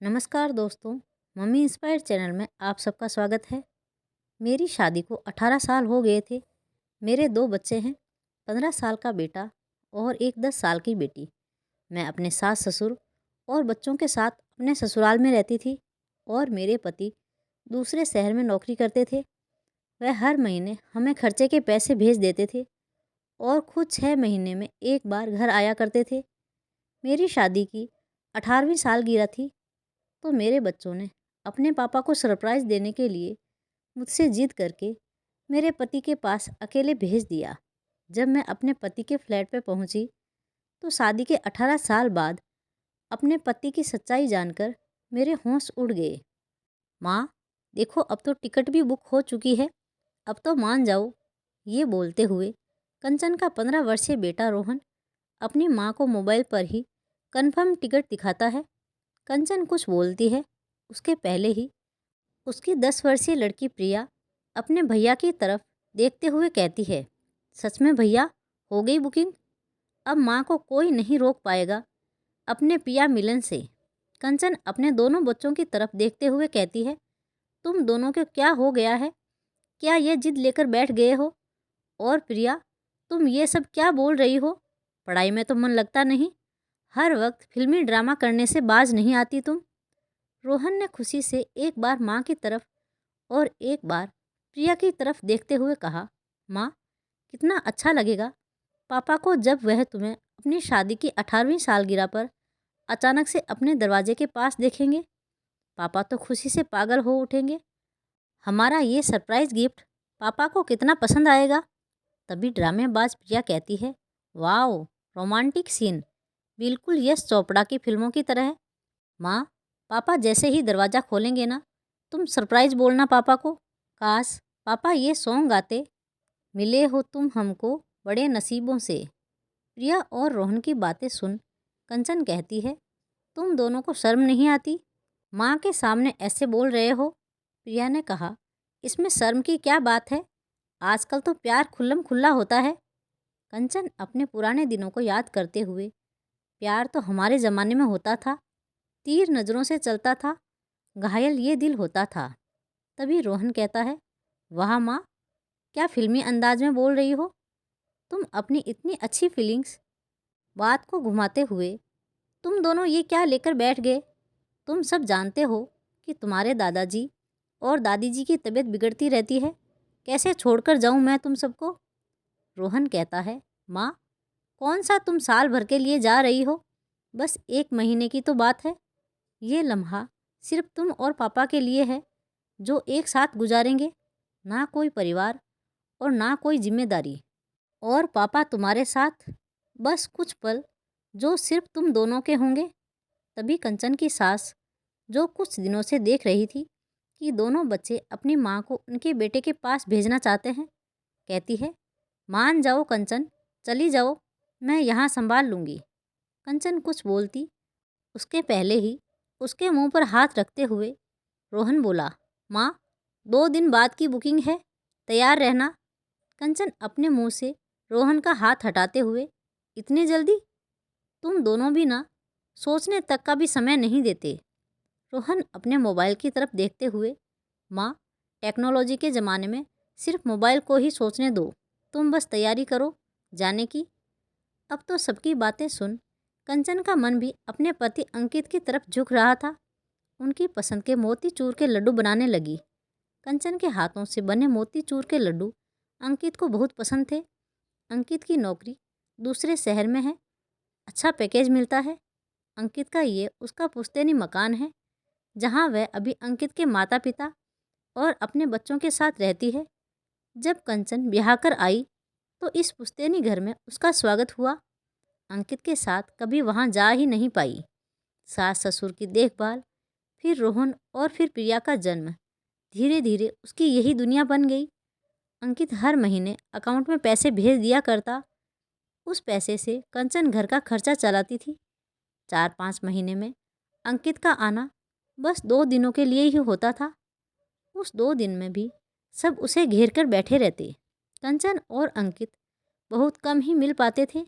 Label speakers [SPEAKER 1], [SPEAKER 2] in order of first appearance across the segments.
[SPEAKER 1] नमस्कार दोस्तों। Mummy inspire channel में आप सबका स्वागत है। मेरी शादी को 18 साल हो गए थे। मेरे 2 बच्चे हैं, 15 साल का बेटा और एक 10 साल की बेटी। मैं अपने सास ससुर और बच्चों के साथ अपने ससुराल में रहती थी और मेरे पति दूसरे शहर में नौकरी करते थे। वह हर महीने हमें खर्चे के पैसे भेज देते थे और खुद 6 महीने में एक बार घर आया करते थे। मेरी शादी की 18वीं सालगिरह थी तो मेरे बच्चों ने अपने पापा को सरप्राइज़ देने के लिए मुझसे जिद करके मेरे पति के पास अकेले भेज दिया। जब मैं अपने पति के फ्लैट पे पहुंची तो शादी के 18 साल बाद अपने पति की सच्चाई जानकर मेरे होश उड़ गए। माँ, देखो अब तो टिकट भी बुक हो चुकी है, अब तो मान जाओ। ये बोलते हुए कंचन का 15 वर्षीय बेटा रोहन अपनी माँ को मोबाइल पर ही कन्फर्म टिकट दिखाता है। कंचन कुछ बोलती है उसके पहले ही उसकी 10 वर्षीय लड़की प्रिया अपने भैया की तरफ देखते हुए कहती है, सच में भैया, हो गई बुकिंग? अब माँ को कोई नहीं रोक पाएगा अपने पिया मिलन से। कंचन अपने दोनों बच्चों की तरफ देखते हुए कहती है, तुम दोनों को क्या हो गया है? क्या ये जिद लेकर बैठ गए हो? और प्रिया, तुम ये सब क्या बोल रही हो? पढ़ाई में तो मन लगता नहीं, हर वक्त फिल्मी ड्रामा करने से बाज नहीं आती तुम। रोहन ने खुशी से एक बार माँ की तरफ और एक बार प्रिया की तरफ देखते हुए कहा, माँ, कितना अच्छा लगेगा पापा को जब वह तुम्हें अपनी शादी की 18वीं सालगिरह पर अचानक से अपने दरवाजे के पास देखेंगे। पापा तो खुशी से पागल हो उठेंगे। हमारा ये सरप्राइज गिफ्ट पापा को कितना पसंद आएगा। तभी ड्रामेबाज प्रिया कहती है, वाओ, रोमांटिक सीन, बिल्कुल यश चोपड़ा की फिल्मों की तरह है। माँ, पापा जैसे ही दरवाज़ा खोलेंगे ना, तुम सरप्राइज बोलना पापा को। काश पापा ये सॉन्ग गाते, मिले हो तुम हमको बड़े नसीबों से। प्रिया और रोहन की बातें सुन कंचन कहती है, तुम दोनों को शर्म नहीं आती? माँ के सामने ऐसे बोल रहे हो। प्रिया ने कहा, इसमें शर्म की क्या बात है, आजकल तो प्यार खुल्लम खुल्ला होता है। कंचन अपने पुराने दिनों को याद करते हुए, प्यार तो हमारे ज़माने में होता था, तीर नज़रों से चलता था, घायल ये दिल होता था। तभी रोहन कहता है, वाह माँ, क्या फिल्मी अंदाज में बोल रही हो तुम अपनी इतनी अच्छी फीलिंग्स। बात को घुमाते हुए, तुम दोनों ये क्या लेकर बैठ गए? तुम सब जानते हो कि तुम्हारे दादाजी और दादी जी की तबीयत बिगड़ती रहती है, कैसे छोड़कर जाऊं मैं तुम सबको? रोहन कहता है, माँ, कौन सा तुम साल भर के लिए जा रही हो, बस 1 महीने की तो बात है। ये लम्हा सिर्फ तुम और पापा के लिए है, जो एक साथ गुजारेंगे, ना कोई परिवार और ना कोई जिम्मेदारी। और पापा तुम्हारे साथ, बस कुछ पल जो सिर्फ तुम दोनों के होंगे। तभी कंचन की सास, जो कुछ दिनों से देख रही थी कि दोनों बच्चे अपनी माँ को उनके बेटे के पास भेजना चाहते हैं, कहती है, मान जाओ कंचन, चली जाओ, मैं यहाँ संभाल लूँगी। कंचन कुछ बोलती उसके पहले ही उसके मुंह पर हाथ रखते हुए रोहन बोला, माँ, 2 दिन बाद की बुकिंग है, तैयार रहना। कंचन अपने मुंह से रोहन का हाथ हटाते हुए, इतनी जल्दी? तुम दोनों भी ना सोचने तक का भी समय नहीं देते। रोहन अपने मोबाइल की तरफ देखते हुए, माँ, टेक्नोलॉजी के ज़माने में सिर्फ मोबाइल को ही सोचने दो, तुम बस तैयारी करो जाने की। अब तो सबकी बातें सुन कंचन का मन भी अपने पति अंकित की तरफ झुक रहा था। उनकी पसंद के मोतीचूर के लड्डू बनाने लगी। कंचन के हाथों से बने मोतीचूर के लड्डू अंकित को बहुत पसंद थे। अंकित की नौकरी दूसरे शहर में है, अच्छा पैकेज मिलता है। अंकित का ये उसका पुश्तैनी मकान है, जहाँ वह अभी अंकित के माता पिता और अपने बच्चों के साथ रहती है। जब कंचन ब्याह कर आई तो इस पुश्तैनी घर में उसका स्वागत हुआ। अंकित के साथ कभी वहाँ जा ही नहीं पाई। सास ससुर की देखभाल, फिर रोहन और फिर प्रिया का जन्म, धीरे धीरे उसकी यही दुनिया बन गई। अंकित हर महीने अकाउंट में पैसे भेज दिया करता। उस पैसे से कंचन घर का खर्चा चलाती थी। 4-5 महीने में अंकित का आना बस 2 दिनों के लिए ही होता था। उस 2 दिन में भी सब उसे घेर कर बैठे रहते। कंचन और अंकित बहुत कम ही मिल पाते थे।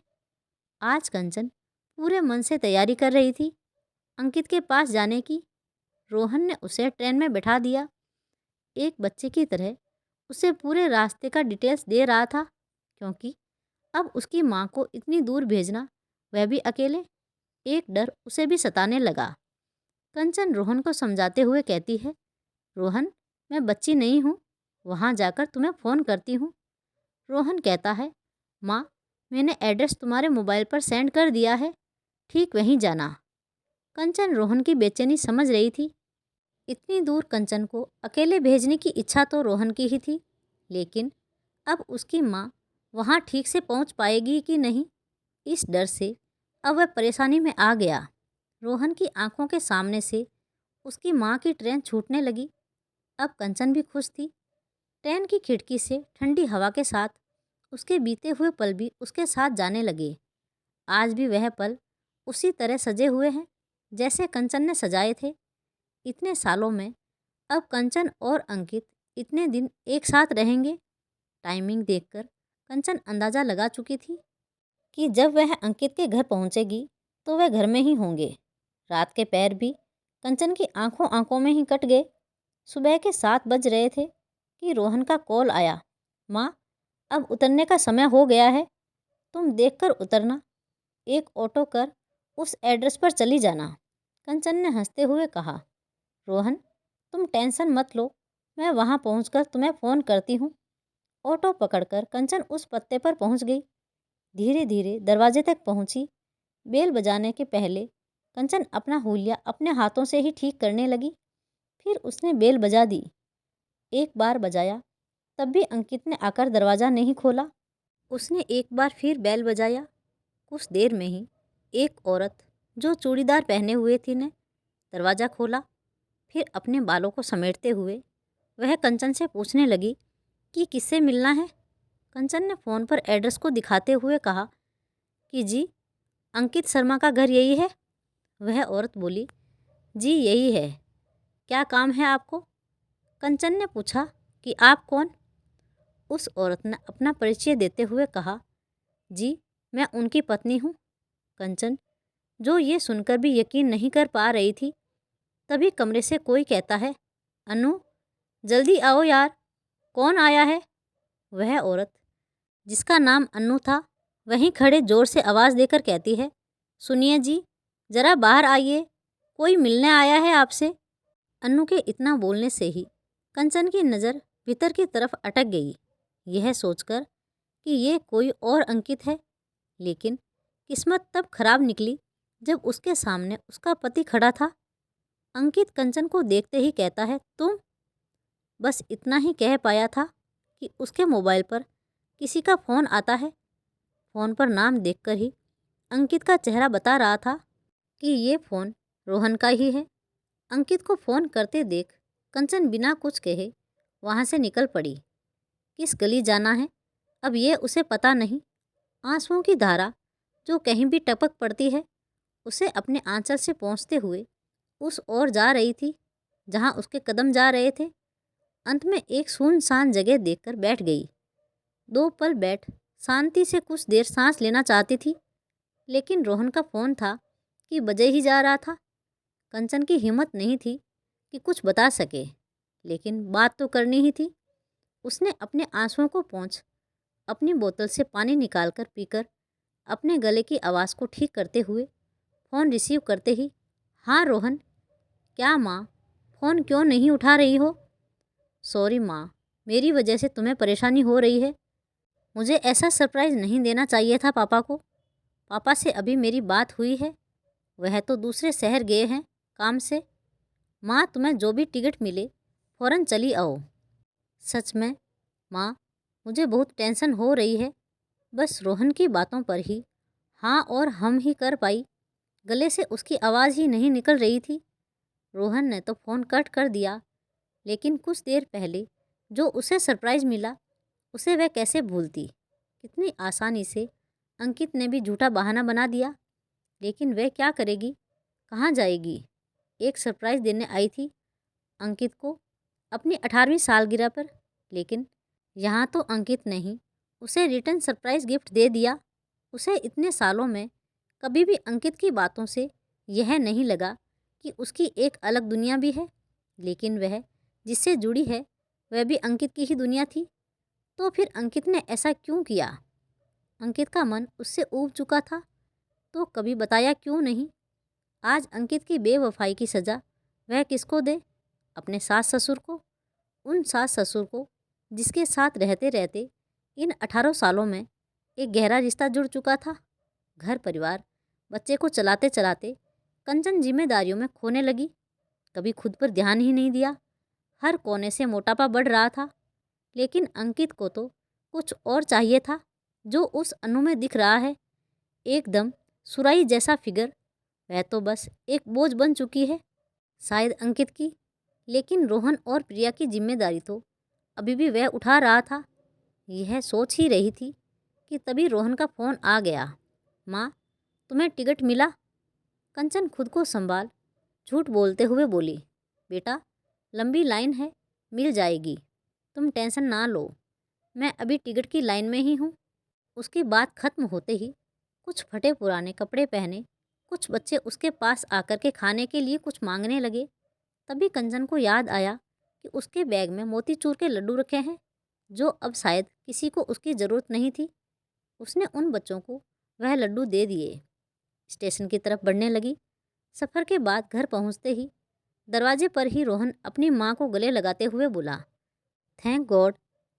[SPEAKER 1] आज कंचन पूरे मन से तैयारी कर रही थी अंकित के पास जाने की। रोहन ने उसे ट्रेन में बैठा दिया। एक बच्चे की तरह उसे पूरे रास्ते का डिटेल्स दे रहा था, क्योंकि अब उसकी माँ को इतनी दूर भेजना, वह भी अकेले, एक डर उसे भी सताने लगा। कंचन रोहन को समझाते हुए कहती है, रोहन, मैं बच्ची नहीं हूँ, वहाँ जाकर तुम्हें फ़ोन करती हूँ। रोहन कहता है, माँ, मैंने एड्रेस तुम्हारे मोबाइल पर सेंड कर दिया है, ठीक वहीं जाना। कंचन रोहन की बेचैनी समझ रही थी। इतनी दूर कंचन को अकेले भेजने की इच्छा तो रोहन की ही थी, लेकिन अब उसकी माँ वहाँ ठीक से पहुँच पाएगी कि नहीं, इस डर से अब वह परेशानी में आ गया। रोहन की आंखों के सामने से उसकी माँ की ट्रेन छूटने लगी। अब कंचन भी खुश थी। ट्रेन की खिड़की से ठंडी हवा के साथ उसके बीते हुए पल भी उसके साथ जाने लगे। आज भी वह पल उसी तरह सजे हुए हैं जैसे कंचन ने सजाए थे। इतने सालों में अब कंचन और अंकित इतने दिन एक साथ रहेंगे। टाइमिंग देखकर कंचन अंदाज़ा लगा चुकी थी कि जब वह अंकित के घर पहुंचेगी तो वह घर में ही होंगे। रात के पैर भी कंचन की आंखों आंखों में ही कट गए। सुबह के 7 बज रहे थे कि रोहन का कॉल आया, माँ, अब उतरने का समय हो गया है, तुम देखकर उतरना, एक ऑटो कर उस एड्रेस पर चली जाना। कंचन ने हंसते हुए कहा, रोहन, तुम टेंशन मत लो, मैं वहाँ पहुँचकर तुम्हें फ़ोन करती हूँ। ऑटो पकड़कर कंचन उस पत्ते पर पहुँच गई। धीरे धीरे दरवाजे तक पहुँची। बेल बजाने के पहले कंचन अपना हुलिया अपने हाथों से ही ठीक करने लगी। फिर उसने बेल बजा दी। एक बार बजाया, तब भी अंकित ने आकर दरवाज़ा नहीं खोला। उसने एक बार फिर बेल बजाया। कुछ देर में ही एक औरत जो चूड़ीदार पहने हुए थी ने दरवाज़ा खोला। फिर अपने बालों को समेटते हुए वह कंचन से पूछने लगी कि किससे मिलना है। कंचन ने फ़ोन पर एड्रेस को दिखाते हुए कहा कि जी, अंकित शर्मा का घर यही है। वह औरत बोली, जी यही है, क्या काम है आपको? कंचन ने पूछा कि आप कौन? उस औरत ने अपना परिचय देते हुए कहा, जी, मैं उनकी पत्नी हूँ। कंचन, जो ये सुनकर भी यकीन नहीं कर पा रही थी, तभी कमरे से कोई कहता है, अनु, जल्दी आओ यार, कौन आया है? वह औरत जिसका नाम अन्नू था वहीं खड़े जोर से आवाज़ देकर कहती है, सुनिए जी, ज़रा बाहर आइए, कोई मिलने आया है आपसे। अन्नू के इतना बोलने से ही कंचन की नज़र भीतर की तरफ अटक गई, यह सोचकर कि ये कोई और अंकित है। लेकिन किस्मत तब खराब निकली जब उसके सामने उसका पति खड़ा था। अंकित कंचन को देखते ही कहता है, तुम? बस इतना ही कह पाया था कि उसके मोबाइल पर किसी का फ़ोन आता है। फ़ोन पर नाम देखकर ही अंकित का चेहरा बता रहा था कि ये फ़ोन रोहन का ही है। अंकित को फ़ोन करते देख कंचन बिना कुछ कहे वहाँ से निकल पड़ी। किस गली जाना है अब ये उसे पता नहीं। आंसुओं की धारा जो कहीं भी टपक पड़ती है, उसे अपने आंचल से पोंछते हुए उस ओर जा रही थी जहाँ उसके कदम जा रहे थे। अंत में एक सुनसान जगह देखकर बैठ गई। 2 पल बैठ शांति से कुछ देर सांस लेना चाहती थी, लेकिन रोहन का फ़ोन था कि बजे ही जा रहा था। कंचन की हिम्मत नहीं थी कि कुछ बता सके, लेकिन बात तो करनी ही थी। उसने अपने आंसुओं को पोंछ अपनी बोतल से पानी निकालकर पीकर अपने गले की आवाज़ को ठीक करते हुए फ़ोन रिसीव करते ही, हाँ रोहन, क्या माँ, फ़ोन क्यों नहीं उठा रही हो? सॉरी माँ, मेरी वजह से तुम्हें परेशानी हो रही है। मुझे ऐसा सरप्राइज़ नहीं देना चाहिए था पापा को। पापा से अभी मेरी बात हुई है, वह तो दूसरे शहर गए हैं काम से। माँ, तुम्हें जो भी टिकट मिले फ़ौरन चली आओ। सच में माँ, मुझे बहुत टेंशन हो रही है। बस रोहन की बातों पर ही हाँ और हम ही कर पाई। गले से उसकी आवाज़ ही नहीं निकल रही थी। रोहन ने तो फ़ोन कट कर दिया, लेकिन कुछ देर पहले जो उसे सरप्राइज़ मिला उसे वह कैसे भूलती। कितनी आसानी से अंकित ने भी झूठा बहाना बना दिया, लेकिन वह क्या करेगी, कहाँ जाएगी। एक सरप्राइज़ देने आई थी अंकित को अपनी 18वीं सालगिरह पर, लेकिन यहाँ तो अंकित ने ही उसे रिटर्न सरप्राइज़ गिफ्ट दे दिया। उसे इतने सालों में कभी भी अंकित की बातों से यह नहीं लगा कि उसकी एक अलग दुनिया भी है, लेकिन वह जिससे जुड़ी है वह भी अंकित की ही दुनिया थी। तो फिर अंकित ने ऐसा क्यों किया? अंकित का मन उससे ऊब चुका था, तो कभी बताया क्यों नहीं? आज अंकित की बेवफाई की सज़ा वह किसको दे? अपने सास ससुर को? उन सास ससुर को जिसके साथ रहते रहते इन 18 सालों में एक गहरा रिश्ता जुड़ चुका था। घर परिवार बच्चे को चलाते चलाते कंचन जिम्मेदारियों में खोने लगी। कभी खुद पर ध्यान ही नहीं दिया। हर कोने से मोटापा बढ़ रहा था। लेकिन अंकित को तो कुछ और चाहिए था जो उस अनु में दिख रहा है, एकदम सुराही जैसा फिगर। वह तो बस एक बोझ बन चुकी है, शायद अंकित की, लेकिन रोहन और प्रिया की जिम्मेदारी तो अभी भी वह उठा रहा था। यह सोच ही रही थी कि तभी रोहन का फ़ोन आ गया। माँ, तुम्हें टिकट मिला? कंचन खुद को संभाल झूठ बोलते हुए बोली, बेटा लंबी लाइन है, मिल जाएगी, तुम टेंशन ना लो, मैं अभी टिकट की लाइन में ही हूँ। उसकी बात खत्म होते ही कुछ फटे पुराने कपड़े पहने कुछ बच्चे उसके पास आकर के खाने के लिए कुछ मांगने लगे। तभी कंचन को याद आया कि उसके बैग में मोतीचूर के लड्डू रखे हैं, जो अब शायद किसी को उसकी ज़रूरत नहीं थी। उसने उन बच्चों को वह लड्डू दे दिए। स्टेशन की तरफ बढ़ने लगी। सफ़र के बाद घर पहुंचते ही दरवाजे पर ही रोहन अपनी माँ को गले लगाते हुए बोला, थैंक गॉड,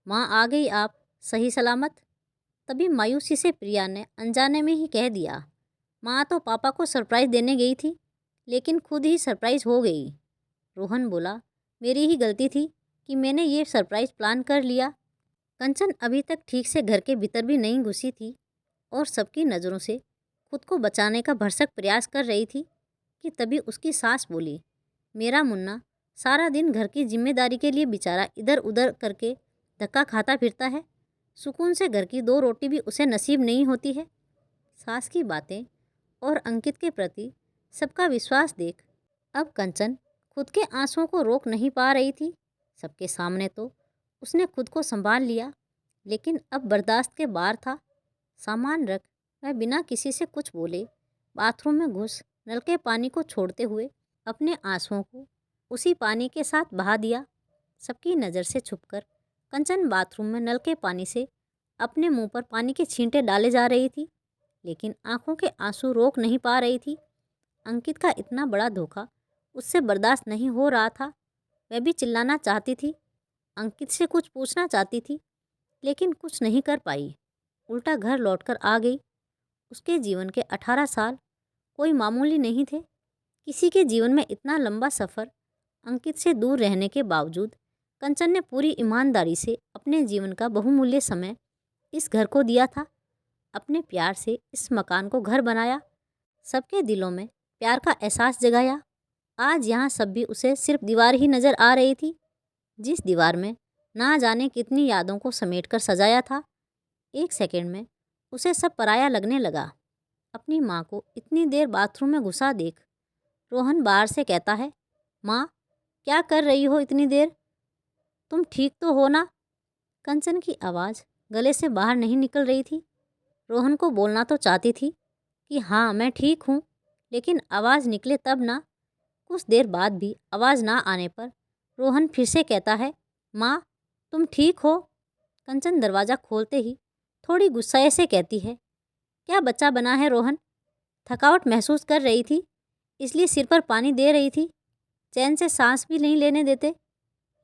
[SPEAKER 1] माँ आ गई आप सही सलामत। तभी मायूसी से प्रिया ने अनजाने में ही कह दिया, माँ तो पापा को सरप्राइज़ देने गई थी, लेकिन खुद ही सरप्राइज़ हो गई। रोहन बोला, मेरी ही गलती थी कि मैंने ये सरप्राइज़ प्लान कर लिया। कंचन अभी तक ठीक से घर के भीतर भी नहीं घुसी थी और सबकी नज़रों से खुद को बचाने का भरसक प्रयास कर रही थी कि तभी उसकी सास बोली, मेरा मुन्ना सारा दिन घर की जिम्मेदारी के लिए बेचारा इधर उधर करके धक्का खाता फिरता है, सुकून से घर की 2 रोटी भी उसे नसीब नहीं होती है। सास की बातें और अंकित के प्रति सबका विश्वास देख अब कंचन खुद के आंसुओं को रोक नहीं पा रही थी। सबके सामने तो उसने खुद को संभाल लिया, लेकिन अब बर्दाश्त के बाहर था। सामान रख वह बिना किसी से कुछ बोले बाथरूम में घुस नल के पानी को छोड़ते हुए अपने आंसुओं को उसी पानी के साथ बहा दिया। सबकी नज़र से छुपकर कंचन बाथरूम में नल के पानी से अपने मुंह पर पानी के छींटे डाले जा रही थी, लेकिन आंखों के आंसू रोक नहीं पा रही थी। अंकित का इतना बड़ा धोखा उससे बर्दाश्त नहीं हो रहा था। वह भी चिल्लाना चाहती थी, अंकित से कुछ पूछना चाहती थी, लेकिन कुछ नहीं कर पाई। उल्टा घर लौटकर आ गई। उसके जीवन के 18 साल कोई मामूली नहीं थे। किसी के जीवन में इतना लंबा सफ़र अंकित से दूर रहने के बावजूद कंचन ने पूरी ईमानदारी से अपने जीवन का बहुमूल्य समय इस घर को दिया था। अपने प्यार से इस मकान को घर बनाया, सबके दिलों में प्यार का एहसास जगाया। आज यहाँ सब भी उसे सिर्फ दीवार ही नज़र आ रही थी, जिस दीवार में ना जाने कितनी यादों को समेटकर सजाया था। एक सेकंड में उसे सब पराया लगने लगा। अपनी माँ को इतनी देर बाथरूम में घुसा देख रोहन बाहर से कहता है, माँ क्या कर रही हो इतनी देर, तुम ठीक तो हो ना? कंचन की आवाज़ गले से बाहर नहीं निकल रही थी। रोहन को बोलना तो चाहती थी कि हाँ मैं ठीक हूँ, लेकिन आवाज़ निकले तब ना। कुछ देर बाद भी आवाज़ ना आने पर रोहन फिर से कहता है, माँ तुम ठीक हो? कंचन दरवाज़ा खोलते ही थोड़ी गुस्साए से कहती है, क्या बच्चा बना है रोहन? थकावट महसूस कर रही थी, इसलिए सिर पर पानी दे रही थी, चैन से सांस भी नहीं लेने देते।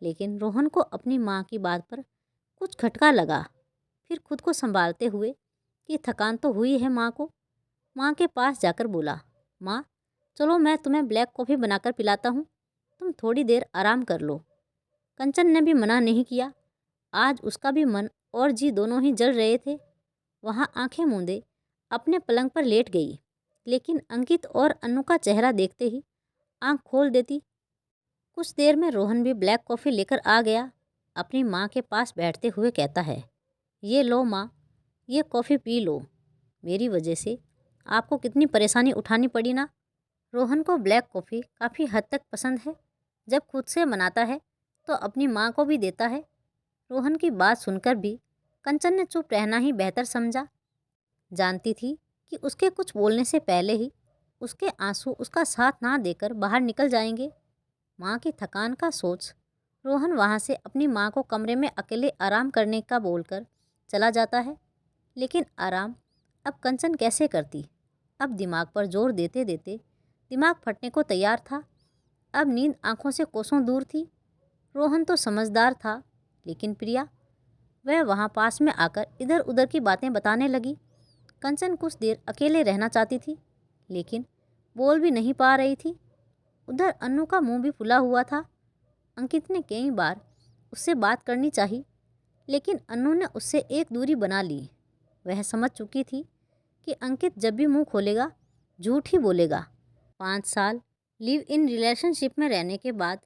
[SPEAKER 1] लेकिन रोहन को अपनी माँ की बात पर कुछ खटका लगा। फिर खुद को संभालते हुए कि थकान तो हुई है माँ के पास जाकर बोला, माँ चलो मैं तुम्हें ब्लैक कॉफ़ी बनाकर पिलाता हूँ, तुम थोड़ी देर आराम कर लो। कंचन ने भी मना नहीं किया। आज उसका भी मन और जी दोनों ही जल रहे थे। वहाँ आंखें मूंदे अपने पलंग पर लेट गई, लेकिन अंकित और अनु का चेहरा देखते ही आंख खोल देती। कुछ देर में रोहन भी ब्लैक कॉफ़ी लेकर आ गया। अपनी माँ के पास बैठते हुए कहता है, ये लो माँ, ये कॉफ़ी पी लो, मेरी वजह से आपको कितनी परेशानी उठानी पड़ी ना। रोहन को ब्लैक कॉफ़ी काफ़ी हद तक पसंद है। जब खुद से बनाता है तो अपनी माँ को भी देता है। रोहन की बात सुनकर भी कंचन ने चुप रहना ही बेहतर समझा। जानती थी कि उसके कुछ बोलने से पहले ही उसके आंसू उसका साथ ना देकर बाहर निकल जाएंगे। माँ की थकान का सोच रोहन वहाँ से अपनी माँ को कमरे में अकेले आराम करने का बोलकर चला जाता है। लेकिन आराम अब कंचन कैसे करती? अब दिमाग पर जोर देते देते दिमाग फटने को तैयार था। अब नींद आंखों से कोसों दूर थी। रोहन तो समझदार था, लेकिन प्रिया, वह वहाँ पास में आकर इधर उधर की बातें बताने लगी। कंचन कुछ देर अकेले रहना चाहती थी, लेकिन बोल भी नहीं पा रही थी। उधर अन्नू का मुंह भी फुला हुआ था। अंकित ने कई बार उससे बात करनी चाही, लेकिन अन्नू ने उससे एक दूरी बना ली। वह समझ चुकी थी कि अंकित जब भी मुंह खोलेगा झूठ ही बोलेगा। 5 साल लिव इन रिलेशनशिप में रहने के बाद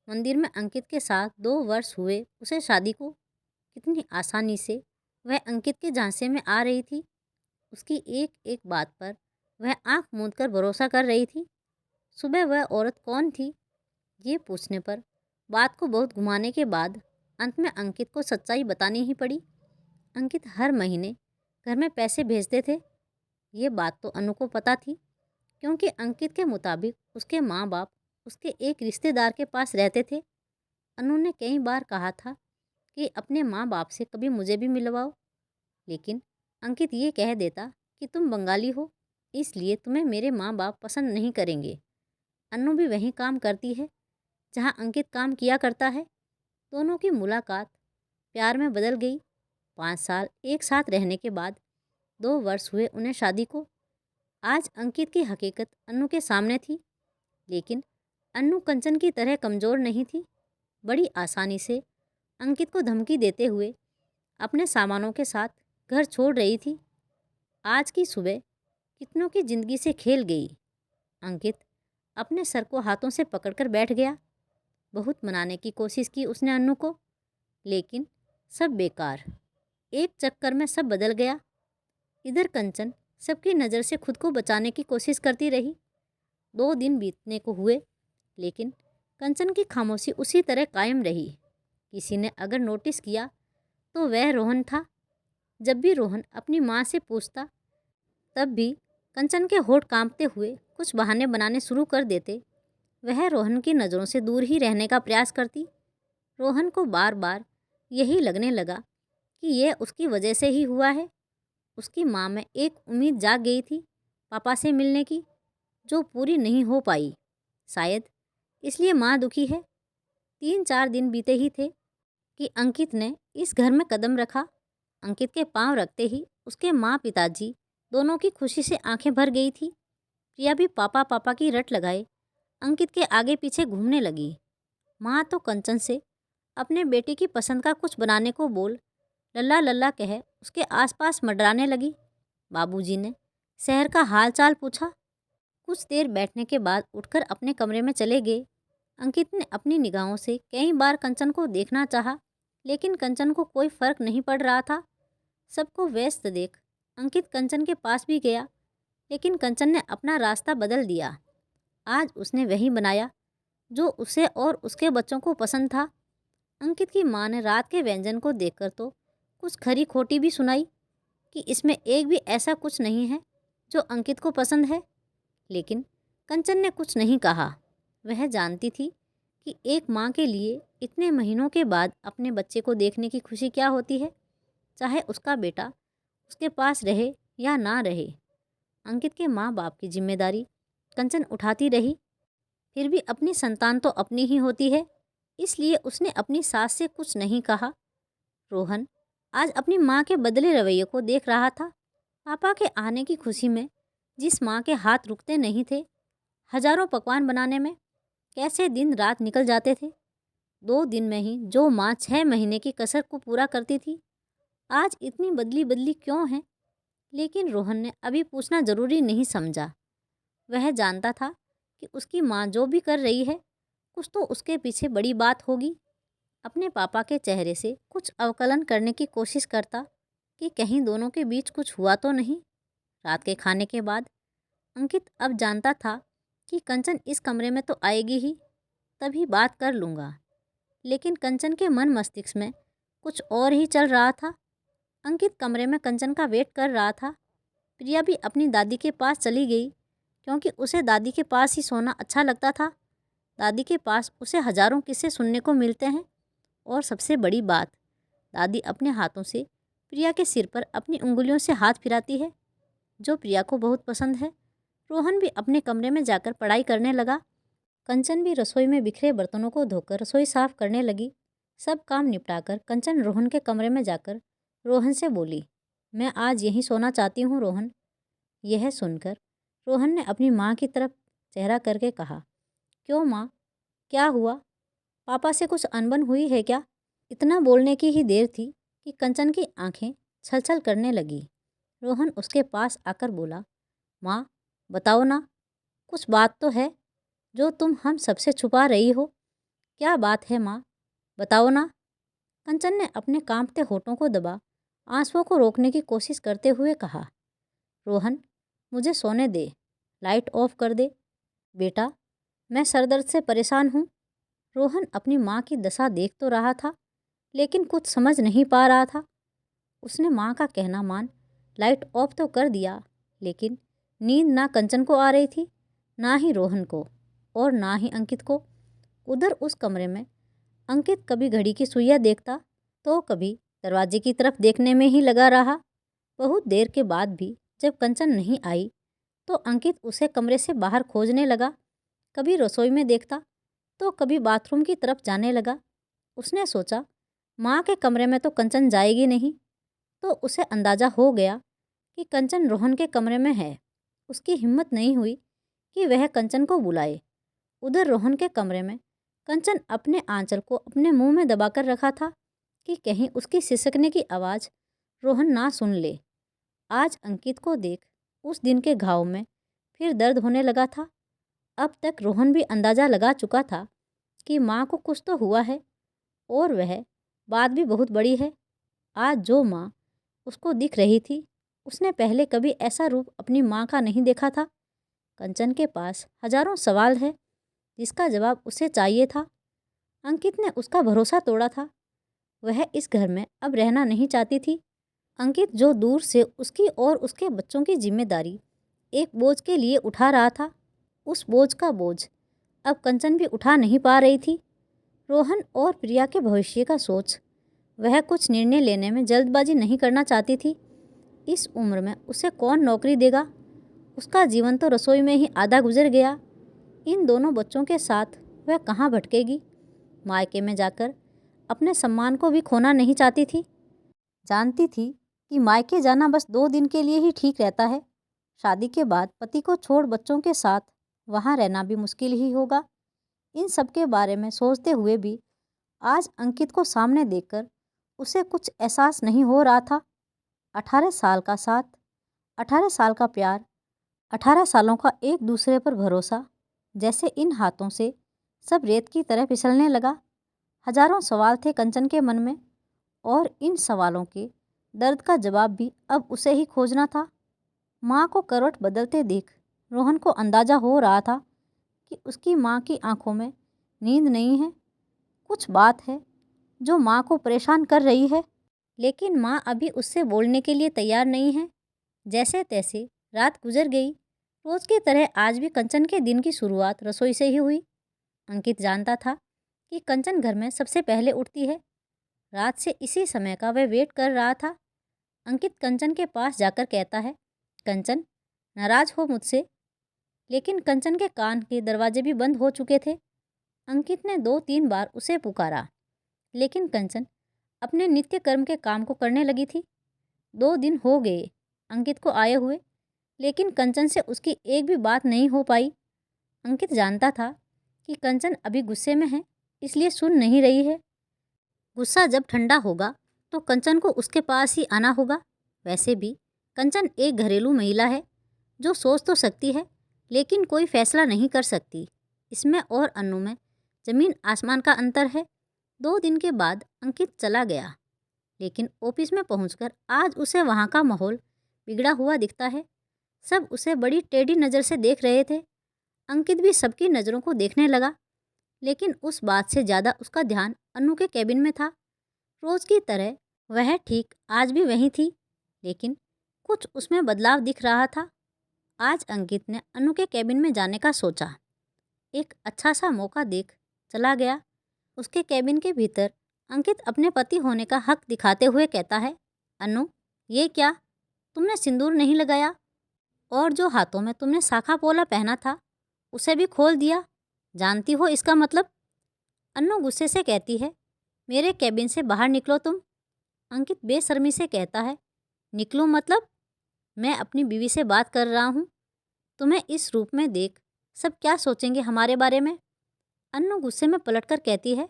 [SPEAKER 1] मंदिर में अंकित के साथ 2 वर्ष हुए उसे शादी को। कितनी आसानी से वह अंकित के झांसे में आ रही थी। उसकी एक एक बात पर वह आंख मूंद कर भरोसा कर रही थी। सुबह वह औरत कौन थी, ये पूछने पर बात को बहुत घुमाने के बाद अंत में अंकित को सच्चाई बतानी ही पड़ी। अंकित हर महीने घर में पैसे भेजते थे। ये बात तो अनु को पता थी, क्योंकि अंकित के मुताबिक उसके माँ बाप उसके एक रिश्तेदार के पास रहते थे। अनु ने कई बार कहा था कि अपने माँ बाप से कभी मुझे भी मिलवाओ, लेकिन अंकित ये कह देता कि तुम बंगाली हो, इसलिए तुम्हें मेरे माँ बाप पसंद नहीं करेंगे। अनु भी वहीं काम करती है जहाँ अंकित काम किया करता है। दोनों की मुलाकात प्यार में बदल गई। 5 साल एक साथ रहने के बाद 2 वर्ष हुए उन्हें शादी को। आज अंकित की हकीकत अन्नू के सामने थी, लेकिन अन्नू कंचन की तरह कमज़ोर नहीं थी। बड़ी आसानी से अंकित को धमकी देते हुए अपने सामानों के साथ घर छोड़ रही थी। आज की सुबह कितनों की ज़िंदगी से खेल गई। अंकित अपने सर को हाथों से पकड़कर बैठ गया। बहुत मनाने की कोशिश की उसने अन्नू को, लेकिन सब बेकार। एक चक्कर में सब बदल गया। इधर कंचन सबकी नज़र से खुद को बचाने की कोशिश करती रही। 2 दिन बीतने को हुए, लेकिन कंचन की खामोशी उसी तरह कायम रही। किसी ने अगर नोटिस किया तो वह रोहन था। जब भी रोहन अपनी माँ से पूछता, तब भी कंचन के होठ कांपते हुए कुछ बहाने बनाने शुरू कर देते। वह रोहन की नज़रों से दूर ही रहने का प्रयास करती। रोहन को बार बार यही लगने लगा कि यह उसकी वजह से ही हुआ है। उसकी माँ में एक उम्मीद जाग गई थी पापा से मिलने की, जो पूरी नहीं हो पाई। शायद इसलिए माँ दुखी है। 3-4 दिन बीते ही थे कि अंकित ने इस घर में कदम रखा। अंकित के पांव रखते ही उसके माँ पिताजी दोनों की खुशी से आंखें भर गई थी। प्रिया भी पापा पापा की रट लगाए अंकित के आगे पीछे घूमने लगी। माँ तो कंचन से अपने बेटे की पसंद का कुछ बनाने को बोल लल्ला लल्ला कह उसके आसपास मंडराने लगी। बाबूजी ने शहर का हाल चाल पूछा। कुछ देर बैठने के बाद उठकर अपने कमरे में चले गए। अंकित ने अपनी निगाहों से कई बार कंचन को देखना चाहा, लेकिन कंचन को कोई फर्क नहीं पड़ रहा था। सबको व्यस्त देख अंकित कंचन के पास भी गया, लेकिन कंचन ने अपना रास्ता बदल दिया। आज उसने वही बनाया जो उसे और उसके बच्चों को पसंद था। अंकित की माँ ने रात के व्यंजन को देखकर तो कुछ खरी खोटी भी सुनाई कि इसमें एक भी ऐसा कुछ नहीं है जो अंकित को पसंद है, लेकिन कंचन ने कुछ नहीं कहा। वह जानती थी कि एक माँ के लिए इतने महीनों के बाद अपने बच्चे को देखने की खुशी क्या होती है, चाहे उसका बेटा उसके पास रहे या ना रहे। अंकित के माँ बाप की जिम्मेदारी कंचन उठाती रही, फिर भी अपनी संतान तो अपनी ही होती है, इसलिए उसने अपनी सास से कुछ नहीं कहा। रोहन आज अपनी माँ के बदले रवैये को देख रहा था। पापा के आने की खुशी में जिस माँ के हाथ रुकते नहीं थे, हजारों पकवान बनाने में कैसे दिन रात निकल जाते थे। 2 दिन में ही जो माँ 6 महीने की कसर को पूरा करती थी, आज इतनी बदली बदली क्यों है। लेकिन रोहन ने अभी पूछना जरूरी नहीं समझा। वह जानता था कि उसकी माँ जो भी कर रही है, कुछ तो उसके पीछे बड़ी बात होगी। अपने पापा के चेहरे से कुछ अवकलन करने की कोशिश करता कि कहीं दोनों के बीच कुछ हुआ तो नहीं। रात के खाने के बाद अंकित अब जानता था कि कंचन इस कमरे में तो आएगी ही, तभी बात कर लूँगा। लेकिन कंचन के मन मस्तिष्क में कुछ और ही चल रहा था। अंकित कमरे में कंचन का वेट कर रहा था। प्रिया भी अपनी दादी के पास चली गई, क्योंकि उसे दादी के पास ही सोना अच्छा लगता था। दादी के पास उसे हजारों किस्से सुनने को मिलते हैं। और सबसे बड़ी बात, दादी अपने हाथों से प्रिया के सिर पर अपनी उंगलियों से हाथ फिराती है, जो प्रिया को बहुत पसंद है। रोहन भी अपने कमरे में जाकर पढ़ाई करने लगा। कंचन भी रसोई में बिखरे बर्तनों को धोकर रसोई साफ करने लगी। सब काम निपटाकर कंचन रोहन के कमरे में जाकर रोहन से बोली, मैं आज यहीं सोना चाहती हूँ रोहन। यह सुनकर रोहन ने अपनी माँ की तरफ चेहरा करके कहा, क्यों माँ, क्या हुआ? पापा से कुछ अनबन हुई है क्या? इतना बोलने की ही देर थी कि कंचन की आंखें छल छल करने लगी। रोहन उसके पास आकर बोला, माँ बताओ ना, कुछ बात तो है जो तुम हम सबसे छुपा रही हो। क्या बात है माँ, बताओ ना। कंचन ने अपने कांपते होठों को दबा आंसुओं को रोकने की कोशिश करते हुए कहा, रोहन मुझे सोने दे, लाइट ऑफ कर दे। बेटा मैं सरदर्द से परेशान हूँ। रोहन अपनी माँ की दशा देख तो रहा था, लेकिन कुछ समझ नहीं पा रहा था। उसने माँ का कहना मान लाइट ऑफ तो कर दिया, लेकिन नींद ना कंचन को आ रही थी, ना ही रोहन को, और ना ही अंकित को। उधर उस कमरे में अंकित कभी घड़ी की सुइयां देखता तो कभी दरवाजे की तरफ देखने में ही लगा रहा। बहुत देर के बाद भी जब कंचन नहीं आई तो अंकित उसे कमरे से बाहर खोजने लगा। कभी रसोई में देखता तो कभी बाथरूम की तरफ जाने लगा। उसने सोचा माँ के कमरे में तो कंचन जाएगी नहीं, तो उसे अंदाज़ा हो गया कि कंचन रोहन के कमरे में है। उसकी हिम्मत नहीं हुई कि वह कंचन को बुलाए। उधर रोहन के कमरे में कंचन अपने आंचल को अपने मुंह में दबाकर रखा था कि कहीं उसकी सिसकने की आवाज़ रोहन ना सुन ले। आज अंकित को देख उस दिन के घाव में फिर दर्द होने लगा था। अब तक रोहन भी अंदाज़ा लगा चुका था कि माँ को कुछ तो हुआ है, और वह बात भी बहुत बड़ी है। आज जो माँ उसको दिख रही थी, उसने पहले कभी ऐसा रूप अपनी माँ का नहीं देखा था। कंचन के पास हजारों सवाल है जिसका जवाब उसे चाहिए था। अंकित ने उसका भरोसा तोड़ा था। वह इस घर में अब रहना नहीं चाहती थी। अंकित जो दूर से उसकी और उसके बच्चों की जिम्मेदारी एक बोझ के लिए उठा रहा था, उस बोझ का बोझ अब कंचन भी उठा नहीं पा रही थी। रोहन और प्रिया के भविष्य का सोच वह कुछ निर्णय लेने में जल्दबाजी नहीं करना चाहती थी। इस उम्र में उसे कौन नौकरी देगा? उसका जीवन तो रसोई में ही आधा गुजर गया। इन दोनों बच्चों के साथ वह कहाँ भटकेगी? मायके में जाकर अपने सम्मान को भी खोना नहीं चाहती थी। जानती थी कि मायके जाना बस 2 दिन के लिए ही ठीक रहता है। शादी के बाद पति को छोड़ बच्चों के साथ वहाँ रहना भी मुश्किल ही होगा। इन सब के बारे में सोचते हुए भी आज अंकित को सामने देखकर उसे कुछ एहसास नहीं हो रहा था। 18 साल का साथ, 18 साल का प्यार, 18 सालों का एक दूसरे पर भरोसा, जैसे इन हाथों से सब रेत की तरह फिसलने लगा। हजारों सवाल थे कंचन के मन में, और इन सवालों के दर्द का जवाब भी अब उसे ही खोजना था। माँ को करवट बदलते देख रोहन को अंदाजा हो रहा था कि उसकी माँ की आंखों में नींद नहीं है। कुछ बात है जो माँ को परेशान कर रही है, लेकिन माँ अभी उससे बोलने के लिए तैयार नहीं है। जैसे तैसे रात गुजर गई। रोज की तरह आज भी कंचन के दिन की शुरुआत रसोई से ही हुई। अंकित जानता था कि कंचन घर में सबसे पहले उठती है। रात से इसी समय का वह वेट कर रहा था। अंकित कंचन के पास जाकर कहता है, कंचन नाराज हो मुझसे? लेकिन कंचन के कान के दरवाजे भी बंद हो चुके थे। अंकित ने 2-3 बार उसे पुकारा, लेकिन कंचन अपने नित्य कर्म के काम को करने लगी थी। 2 दिन हो गए अंकित को आए हुए, लेकिन कंचन से उसकी एक भी बात नहीं हो पाई। अंकित जानता था कि कंचन अभी गुस्से में है, इसलिए सुन नहीं रही है। गुस्सा जब ठंडा होगा तो कंचन को उसके पास ही आना होगा। वैसे भी कंचन एक घरेलू महिला है जो सोच तो सकती है, लेकिन कोई फैसला नहीं कर सकती। इसमें और अन्नू में जमीन आसमान का अंतर है। 2 दिन के बाद अंकित चला गया, लेकिन ऑफिस में पहुंचकर आज उसे वहां का माहौल बिगड़ा हुआ दिखता है। सब उसे बड़ी टेढ़ी नज़र से देख रहे थे। अंकित भी सबकी नज़रों को देखने लगा, लेकिन उस बात से ज़्यादा उसका ध्यान अन्नू के कैबिन में था। रोज़ की तरह वह ठीक आज भी वहीं थी, लेकिन कुछ उसमें बदलाव दिख रहा था। आज अंकित ने अनु के केबिन में जाने का सोचा। एक अच्छा सा मौका देख चला गया। उसके केबिन के भीतर अंकित अपने पति होने का हक दिखाते हुए कहता है, अनु, ये क्या, तुमने सिंदूर नहीं लगाया और जो हाथों में तुमने शाखा पोला पहना था उसे भी खोल दिया। जानती हो इसका मतलब? अनु गुस्से से कहती है, मेरे केबिन से बाहर निकलो तुम। अंकित बेशर्मी से कहता है, निकलूं मतलब? मैं अपनी बीवी से बात कर रहा हूँ। तुम्हें इस रूप में देख सब क्या सोचेंगे हमारे बारे में? अन्नू गुस्से में पलटकर कहती है,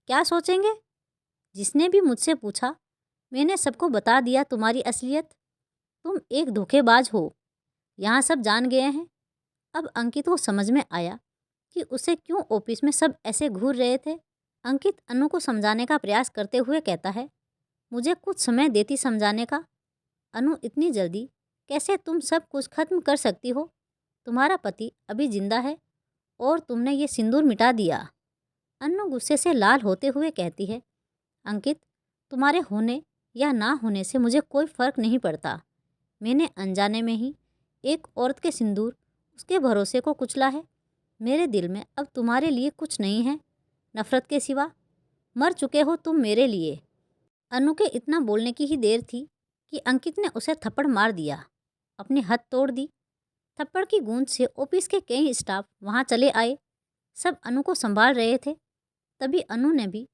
[SPEAKER 1] क्या सोचेंगे? जिसने भी मुझसे पूछा मैंने सबको बता दिया तुम्हारी असलियत। तुम एक धोखेबाज हो, यहाँ सब जान गए हैं। अब अंकित को समझ में आया कि उसे क्यों ऑफिस में सब ऐसे घूर रहे थे। अंकित अनु को समझाने का प्रयास करते हुए कहता है, मुझे कुछ समय देती समझाने का। अनु, इतनी जल्दी कैसे तुम सब कुछ खत्म कर सकती हो? तुम्हारा पति अभी जिंदा है और तुमने ये सिंदूर मिटा दिया। अनु गुस्से से लाल होते हुए कहती है, अंकित, तुम्हारे होने या ना होने से मुझे कोई फ़र्क नहीं पड़ता। मैंने अनजाने में ही एक औरत के सिंदूर, उसके भरोसे को कुचला है। मेरे दिल में अब तुम्हारे लिए कुछ नहीं है, नफ़रत के सिवा। मर चुके हो तुम मेरे लिए। अनु के इतना बोलने की ही देर थी कि अंकित ने उसे थप्पड़ मार दिया, अपनी हद तोड़ दी। थप्पड़ की गूंज से ऑफिस के कई स्टाफ वहां चले आए। सब अनु को संभाल रहे थे। तभी अनु ने भी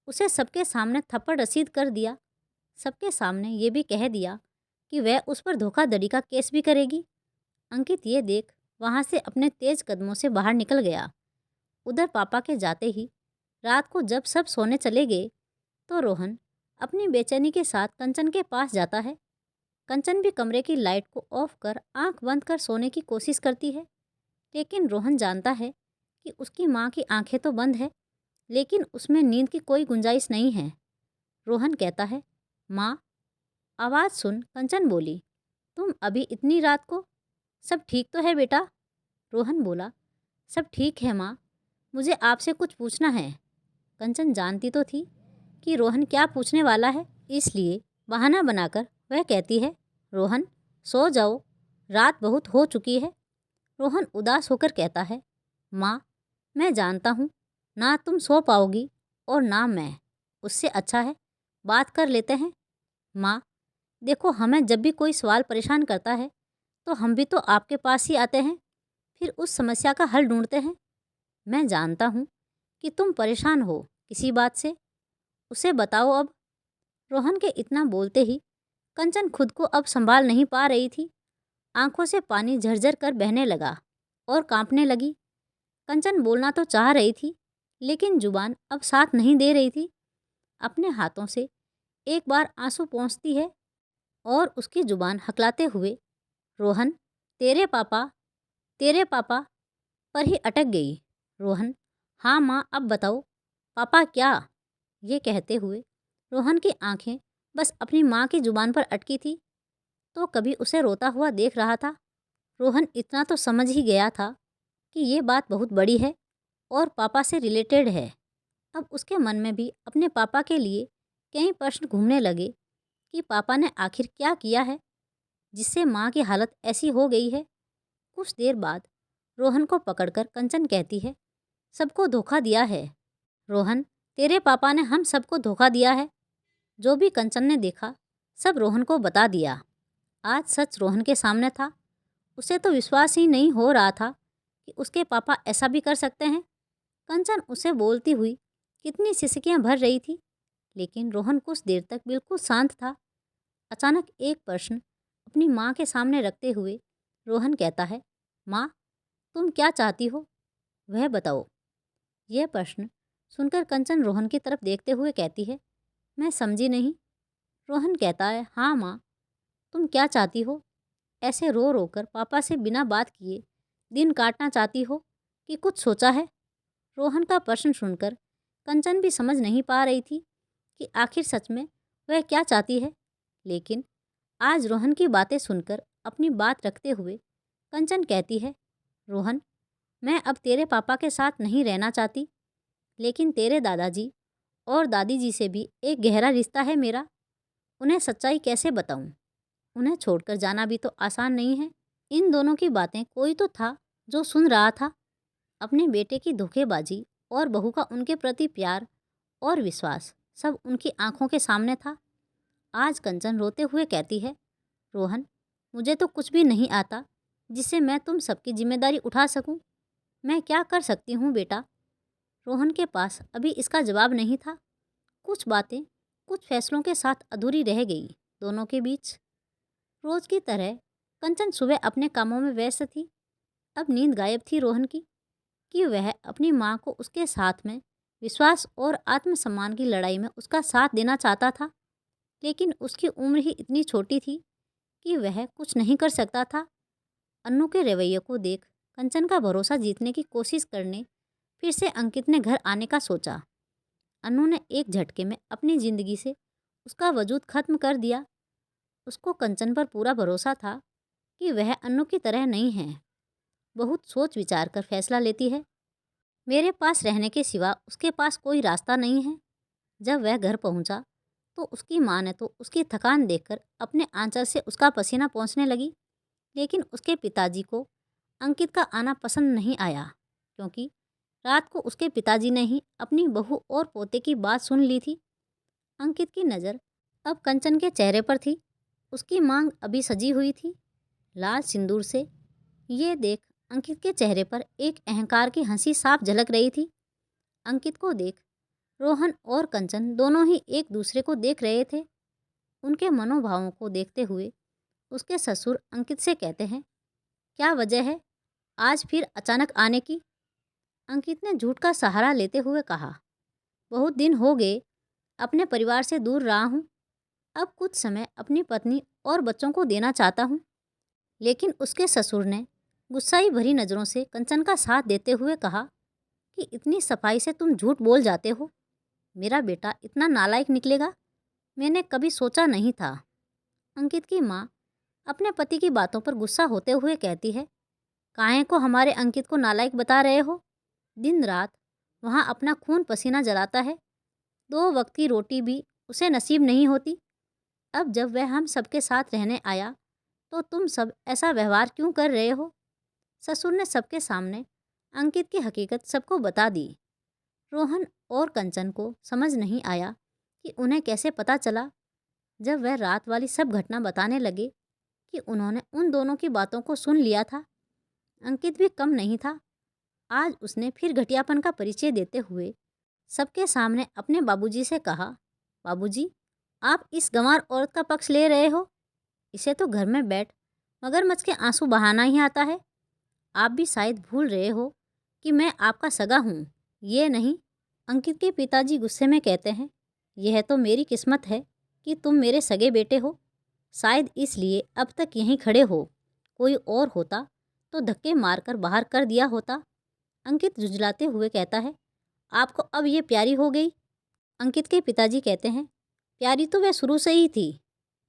[SPEAKER 1] उसे सबके सामने थप्पड़ रसीद कर दिया। सबके सामने ये भी कह दिया कि वह उस पर धोखाधड़ी का केस भी करेगी। अंकित ये देख वहाँ से अपने तेज कदमों से बाहर निकल गया। उधर पापा के जाते ही रात को जब सब सोने चले गए तो रोहन अपनी बेचैनी के साथ कंचन के पास जाता है। कंचन भी कमरे की लाइट को ऑफ कर आंख बंद कर सोने की कोशिश करती है, लेकिन रोहन जानता है कि उसकी माँ की आंखें तो बंद है, लेकिन उसमें नींद की कोई गुंजाइश नहीं है। रोहन कहता है, माँ। आवाज़ सुन कंचन बोली, तुम अभी इतनी रात को? सब ठीक तो है बेटा? रोहन बोला, सब ठीक है माँ, मुझे आपसे कुछ पूछना है। कंचन जानती तो थी कि रोहन क्या पूछने वाला है, इसलिए बहाना बनाकर वह कहती है, रोहन सो जाओ, रात बहुत हो चुकी है। रोहन उदास होकर कहता है, माँ, मैं जानता हूँ ना तुम सो पाओगी और ना मैं। उससे अच्छा है बात कर लेते हैं। माँ, देखो, हमें जब भी कोई सवाल परेशान करता है तो हम भी तो आपके पास ही आते हैं, फिर उस समस्या का हल ढूंढते हैं। मैं जानता हूँ कि तुम परेशान हो किसी बात से, उसे बताओ अब। रोहन के इतना बोलते ही कंचन खुद को अब संभाल नहीं पा रही थी। आंखों से पानी झरझर कर बहने लगा और कांपने लगी। कंचन बोलना तो चाह रही थी, लेकिन जुबान अब साथ नहीं दे रही थी। अपने हाथों से एक बार आंसू पोंछती है और उसकी जुबान हकलाते हुए, रोहन, तेरे पापा पर ही अटक गई। रोहन, हाँ माँ, अब बताओ, पापा क्या? ये कहते हुए रोहन की आंखें बस अपनी माँ की जुबान पर अटकी थी। तो कभी उसे रोता हुआ देख रहा था। रोहन इतना तो समझ ही गया था कि ये बात बहुत बड़ी है और पापा से रिलेटेड है। अब उसके मन में भी अपने पापा के लिए कई प्रश्न घूमने लगे कि पापा ने आखिर क्या किया है जिससे माँ की हालत ऐसी हो गई है। कुछ देर बाद रोहन को पकड़कर कंचन कहती है, सबको धोखा दिया है रोहन, तेरे पापा ने हम सबको धोखा दिया है। जो भी कंचन ने देखा सब रोहन को बता दिया। आज सच रोहन के सामने था। उसे तो विश्वास ही नहीं हो रहा था कि उसके पापा ऐसा भी कर सकते हैं। कंचन उसे बोलती हुई कितनी सिसकियां भर रही थी, लेकिन रोहन कुछ देर तक बिल्कुल शांत था। अचानक एक प्रश्न अपनी माँ के सामने रखते हुए रोहन कहता है, माँ, तुम क्या चाहती हो, वह बताओ। यह प्रश्न सुनकर कंचन रोहन की तरफ देखते हुए कहती है, मैं समझी नहीं। रोहन कहता है, हाँ माँ, तुम क्या चाहती हो? ऐसे रो रो कर पापा से बिना बात किए दिन काटना चाहती हो कि कुछ सोचा है? रोहन का प्रश्न सुनकर कंचन भी समझ नहीं पा रही थी कि आखिर सच में वह क्या चाहती है। लेकिन आज रोहन की बातें सुनकर अपनी बात रखते हुए कंचन कहती है, रोहन, मैं अब तेरे पापा के साथ नहीं रहना चाहती, लेकिन तेरे दादाजी और दादी जी से भी एक गहरा रिश्ता है मेरा। उन्हें सच्चाई कैसे बताऊं? उन्हें छोड़कर जाना भी तो आसान नहीं है। इन दोनों की बातें कोई तो था जो सुन रहा था। अपने बेटे की धोखेबाजी और बहू का उनके प्रति प्यार और विश्वास सब उनकी आंखों के सामने था। आज कंचन रोते हुए कहती है, रोहन, मुझे तो कुछ भी नहीं आता जिससे मैं तुम सबकी जिम्मेदारी उठा सकूं। मैं क्या कर सकती हूँ बेटा? रोहन के पास अभी इसका जवाब नहीं था। कुछ बातें कुछ फैसलों के साथ अधूरी रह गई दोनों के बीच। रोज की तरह कंचन सुबह अपने कामों में व्यस्त थी। अब नींद गायब थी रोहन की कि वह अपनी माँ को उसके साथ में विश्वास और आत्मसम्मान की लड़ाई में उसका साथ देना चाहता था। लेकिन उसकी उम्र ही इतनी छोटी थी कि वह कुछ नहीं कर सकता था। अन्नू के रवैये को देख कंचन का भरोसा जीतने की कोशिश करने फिर से अंकित ने घर आने का सोचा। अन्नू ने एक झटके में अपनी जिंदगी से उसका वजूद खत्म कर दिया। उसको कंचन पर पूरा भरोसा था कि वह अन्नू की तरह नहीं है, बहुत सोच विचार कर फैसला लेती है। मेरे पास रहने के सिवा उसके पास कोई रास्ता नहीं है। जब वह घर पहुंचा तो उसकी माँ ने तो उसकी थकान देखकर अपने आंचल से उसका पसीना पोंछने लगी। लेकिन उसके पिताजी को अंकित का आना पसंद नहीं आया, क्योंकि रात को उसके पिताजी ने ही अपनी बहू और पोते की बात सुन ली थी। अंकित की नज़र अब कंचन के चेहरे पर थी। उसकी मांग अभी सजी हुई थी लाल सिंदूर से। ये देख अंकित के चेहरे पर एक अहंकार की हंसी साफ झलक रही थी। अंकित को देख रोहन और कंचन दोनों ही एक दूसरे को देख रहे थे। उनके मनोभावों को देखते हुए उसके ससुर अंकित से कहते हैं, क्या वजह है आज फिर अचानक आने की? अंकित ने झूठ का सहारा लेते हुए कहा, बहुत दिन हो गए अपने परिवार से दूर रहा हूँ। अब कुछ समय अपनी पत्नी और बच्चों को देना चाहता हूँ। लेकिन उसके ससुर ने गुस्साई भरी नज़रों से कंचन का साथ देते हुए कहा कि इतनी सफाई से तुम झूठ बोल जाते हो। मेरा बेटा इतना नालायक निकलेगा, मैंने कभी सोचा नहीं था। अंकित की माँ अपने पति की बातों पर गुस्सा होते हुए कहती है, काहे को हमारे अंकित को नालायक बता रहे हो? दिन रात वहाँ अपना खून पसीना जलाता है, 2 वक्त की रोटी भी उसे नसीब नहीं होती। अब जब वह हम सबके साथ रहने आया तो तुम सब ऐसा व्यवहार क्यों कर रहे हो? ससुर ने सबके सामने अंकित की हकीकत सबको बता दी। रोहन और कंचन को समझ नहीं आया कि उन्हें कैसे पता चला। जब वह रात वाली सब घटना बताने लगे कि उन्होंने उन दोनों की बातों को सुन लिया था। अंकित भी कम नहीं था। आज उसने फिर घटियापन का परिचय देते हुए सबके सामने अपने बाबूजी से कहा, बाबूजी, आप इस गंवार औरत का पक्ष ले रहे हो? इसे तो घर में बैठ मगरमच्छ के आंसू बहाना ही आता है। आप भी शायद भूल रहे हो कि मैं आपका सगा हूँ, ये नहीं। अंकित के पिताजी गुस्से में कहते हैं, यह तो मेरी किस्मत है कि तुम मेरे सगे बेटे हो, शायद इसलिए अब तक यहीं खड़े हो। कोई और होता तो धक्के मारकर बाहर कर दिया होता। अंकित झुंझलाते हुए कहता है, आपको अब ये प्यारी हो गई? अंकित के पिताजी कहते हैं, प्यारी तो वह शुरू से ही थी,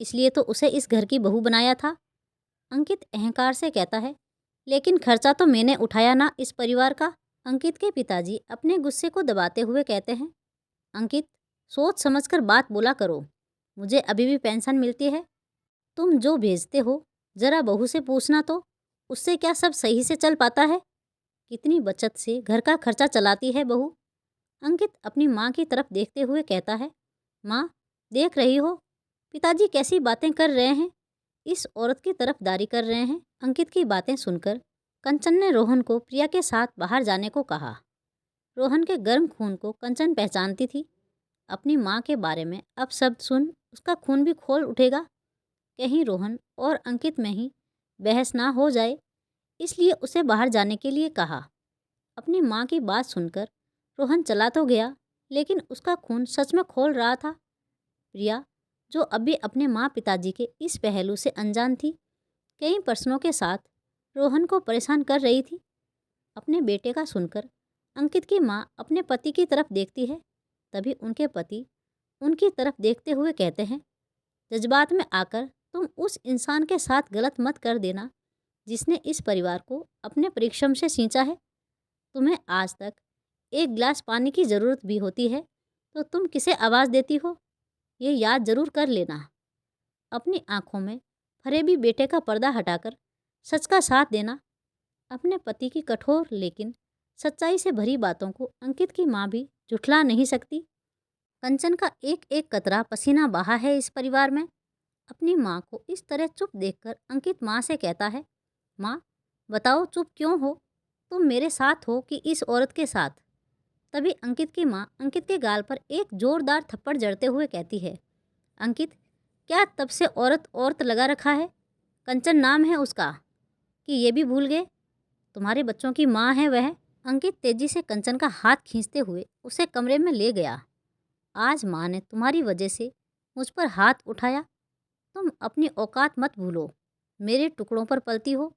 [SPEAKER 1] इसलिए तो उसे इस घर की बहू बनाया था। अंकित अहंकार से कहता है, लेकिन खर्चा तो मैंने उठाया ना इस परिवार का। अंकित के पिताजी अपने गुस्से को दबाते हुए कहते हैं, अंकित, सोच समझकर बात बोला करो। मुझे अभी भी पेंशन मिलती है। तुम जो भेजते हो जरा बहू से पूछना तो, उससे क्या सब सही से चल पाता है? कितनी बचत से घर का खर्चा चलाती है बहू। अंकित अपनी माँ की तरफ देखते हुए कहता है, माँ, देख रही हो पिताजी कैसी बातें कर रहे हैं, इस औरत की तरफदारी कर रहे हैं। अंकित की बातें सुनकर कंचन ने रोहन को प्रिया के साथ बाहर जाने को कहा। रोहन के गर्म खून को कंचन पहचानती थी। अपनी माँ के बारे में अब शब्द सुन उसका खून भी खोल उठेगा। कहीं रोहन और अंकित में ही बहस ना हो जाए, इसलिए उसे बाहर जाने के लिए कहा। अपनी माँ की बात सुनकर रोहन चला तो गया, लेकिन उसका खून सच में खोल रहा था। प्रिया, जो अभी अपने माँ पिताजी के इस पहलू से अनजान थी, कई प्रश्नों के साथ रोहन को परेशान कर रही थी। अपने बेटे का सुनकर अंकित की माँ अपने पति की तरफ देखती है। तभी उनके पति उनकी तरफ देखते हुए कहते हैं, जज्बात में आकर तुम उस इंसान के साथ गलत मत कर देना जिसने इस परिवार को अपने परिश्रम से सींचा है। तुम्हें आज तक एक गिलास पानी की ज़रूरत भी होती है तो तुम किसे आवाज़ देती हो, ये याद ज़रूर कर लेना। अपनी आंखों में फरेबी बेटे का पर्दा हटाकर सच का साथ देना। अपने पति की कठोर लेकिन सच्चाई से भरी बातों को अंकित की माँ भी झुठला नहीं सकती। कंचन का एक एक कतरा पसीना बहा है इस परिवार में। अपनी माँ को इस तरह चुप देखकर अंकित माँ से कहता है, माँ बताओ चुप क्यों हो? तुम मेरे साथ हो कि इस औरत के साथ? तभी अंकित की माँ अंकित के गाल पर एक जोरदार थप्पड़ जड़ते हुए कहती है, अंकित क्या तब से औरत औरत लगा रखा है? कंचन नाम है उसका कि ये भी भूल गए? तुम्हारे बच्चों की माँ है वह। अंकित तेजी से कंचन का हाथ खींचते हुए उसे कमरे में ले गया। आज माँ ने तुम्हारी वजह से मुझ पर हाथ उठाया। तुम अपनी औकात मत भूलो। मेरे टुकड़ों पर पलती हो।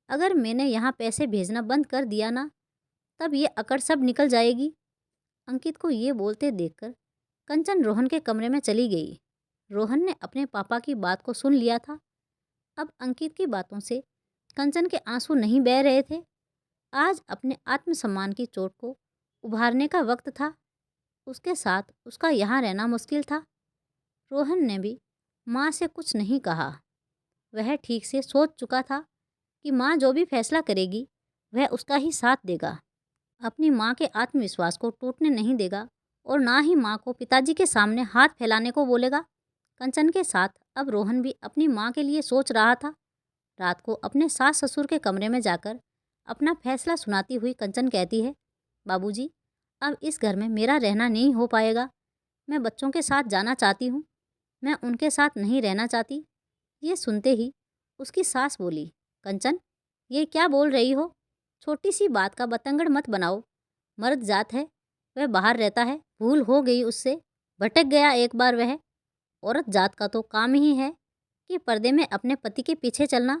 [SPEAKER 1] अगर मैंने यहाँ पैसे भेजना बंद कर दिया ना, तब ये अकड़ सब निकल जाएगी। अंकित को ये बोलते देखकर कंचन रोहन के कमरे में चली गई। रोहन ने अपने पापा की बात को सुन लिया था। अब अंकित की बातों से कंचन के आंसू नहीं बह रहे थे। आज अपने आत्मसम्मान की चोट को उभारने का वक्त था। उसके साथ उसका यहाँ रहना मुश्किल था। रोहन ने भी माँ से कुछ नहीं कहा। वह ठीक से सोच चुका था कि माँ जो भी फैसला करेगी वह उसका ही साथ देगा। अपनी माँ के आत्मविश्वास को टूटने नहीं देगा और ना ही माँ को पिताजी के सामने हाथ फैलाने को बोलेगा। कंचन के साथ अब रोहन भी अपनी माँ के लिए सोच रहा था। रात को अपने सास ससुर के कमरे में जाकर अपना फैसला सुनाती हुई कंचन कहती है, बाबूजी अब इस घर में मेरा रहना नहीं हो पाएगा। मैं बच्चों के साथ जाना चाहती हूँ। मैं उनके साथ नहीं रहना चाहती। ये सुनते ही उसकी सास बोली, कंचन ये क्या बोल रही हो? छोटी सी बात का बतंगड़ मत बनाओ। मर्द जात है, वह बाहर रहता है। भूल हो गई उससे, भटक गया एक बार वह। औरत जात का तो काम ही है कि पर्दे में अपने पति के पीछे चलना,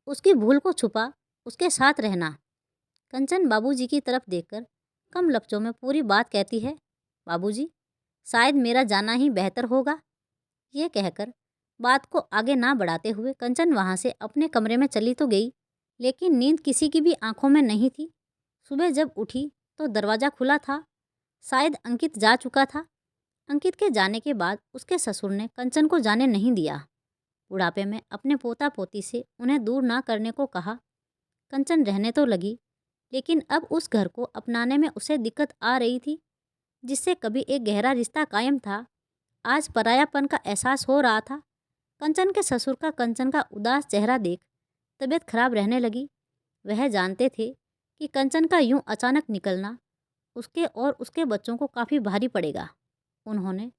[SPEAKER 1] उसकी भूल को छुपा उसके साथ रहना। कंचन बाबूजी की तरफ देखकर कम लफ्जों में पूरी बात कहती है, बाबूजी शायद मेरा जाना ही बेहतर होगा। ये कहकर बात को आगे ना बढ़ाते हुए कंचन वहाँ से अपने कमरे में चली तो गई, लेकिन नींद किसी की भी आंखों में नहीं थी। सुबह जब उठी तो दरवाज़ा खुला था। शायद अंकित जा चुका था। अंकित के जाने के बाद उसके ससुर ने कंचन को जाने नहीं दिया। बुढ़ापे में अपने पोता पोती से उन्हें दूर ना करने को कहा। कंचन रहने तो लगी, लेकिन अब उस घर को अपनाने में उसे दिक्कत आ रही थी। जिससे कभी एक गहरा रिश्ता कायम था, आज परायापन का एहसास हो रहा था। कंचन के ससुर का कंचन का उदास चेहरा देख तबीयत खराब रहने लगी। वह जानते थे कि कंचन का यूं अचानक निकलना उसके और उसके बच्चों को काफ़ी भारी पड़ेगा। उन्होंने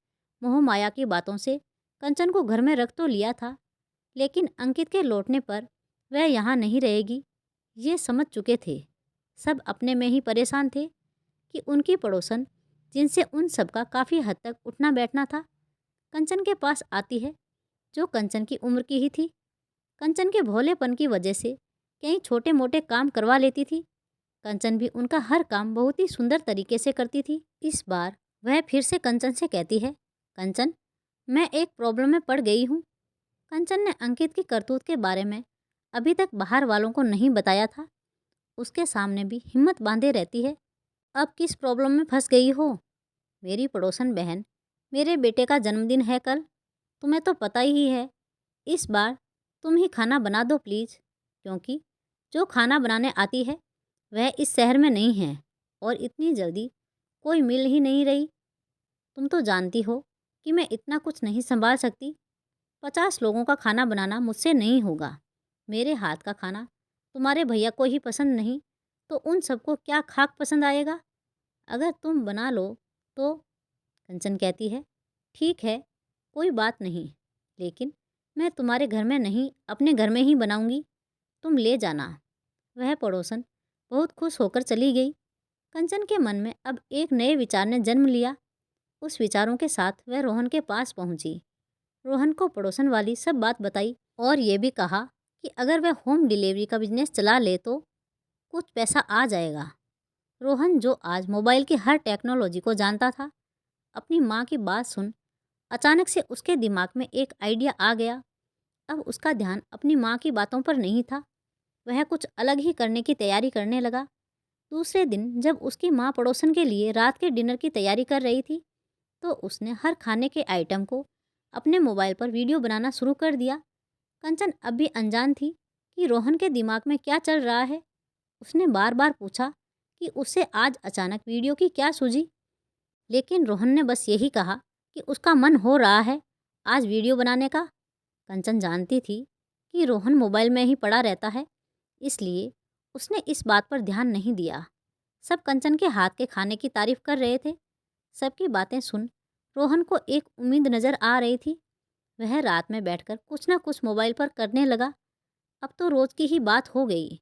[SPEAKER 1] मोह माया की बातों से कंचन को घर में रख तो लिया था, लेकिन अंकित के लौटने पर वह यहाँ नहीं रहेगी, ये समझ चुके थे। सब अपने में ही परेशान थे कि उनकी पड़ोसन, जिनसे उन सबका काफ़ी हद तक उठना बैठना था, कंचन के पास आती है, जो कंचन की उम्र की ही थी। कंचन के भोलेपन की वजह से कई छोटे मोटे काम करवा लेती थी। कंचन भी उनका हर काम बहुत ही सुंदर तरीके से करती थी। इस बार वह फिर से कंचन से कहती है, कंचन मैं एक प्रॉब्लम में पड़ गई हूँ। कंचन ने अंकित की करतूत के बारे में अभी तक बाहर वालों को नहीं बताया था। उसके सामने भी हिम्मत बांधे रहती है। अब किस प्रॉब्लम में फंस गई हो? मेरी पड़ोसन बहन, मेरे बेटे का जन्मदिन है कल, तुम्हें तो पता ही है। इस बार तुम ही खाना बना दो प्लीज़, क्योंकि जो खाना बनाने आती है वह इस शहर में नहीं है और इतनी जल्दी कोई मिल ही नहीं रही। तुम तो जानती हो कि मैं इतना कुछ नहीं संभाल सकती। 50 लोगों का खाना बनाना मुझसे नहीं होगा। मेरे हाथ का खाना तुम्हारे भैया को ही पसंद नहीं तो उन सबको क्या खाक पसंद आएगा? अगर तुम बना लो तो। कंचन कहती है, ठीक है कोई बात नहीं, लेकिन मैं तुम्हारे घर में नहीं अपने घर में ही बनाऊंगी, तुम ले जाना। वह पड़ोसन बहुत खुश होकर चली गई। कंचन के मन में अब एक नए विचार ने जन्म लिया। उस विचारों के साथ वह रोहन के पास पहुंची। रोहन को पड़ोसन वाली सब बात बताई और ये भी कहा कि अगर वह होम डिलीवरी का बिजनेस चला ले तो कुछ पैसा आ जाएगा। रोहन जो आज मोबाइल की हर टेक्नोलॉजी को जानता था, अपनी माँ की बात सुन अचानक से उसके दिमाग में एक आइडिया आ गया। अब उसका ध्यान अपनी माँ की बातों पर नहीं था, वह कुछ अलग ही करने की तैयारी करने लगा। दूसरे दिन जब उसकी माँ पड़ोसन के लिए रात के डिनर की तैयारी कर रही थी, तो उसने हर खाने के आइटम को अपने मोबाइल पर वीडियो बनाना शुरू कर दिया। कंचन अब भी अनजान थी। कि रोहन के दिमाग में क्या चल रहा है। उसने बार बार पूछा कि उसे आज अचानक वीडियो की क्या सूझी, लेकिन रोहन ने बस यही कहा कि उसका मन हो रहा है आज वीडियो बनाने का। कंचन जानती थी कि रोहन मोबाइल में ही पड़ा रहता है, इसलिए उसने इस बात पर ध्यान नहीं दिया। सब कंचन के हाथ के खाने की तारीफ कर रहे थे। सबकी बातें सुन रोहन को एक उम्मीद नज़र आ रही थी। वह रात में बैठकर कुछ ना कुछ मोबाइल पर करने लगा। अब तो रोज़ की ही बात हो गई।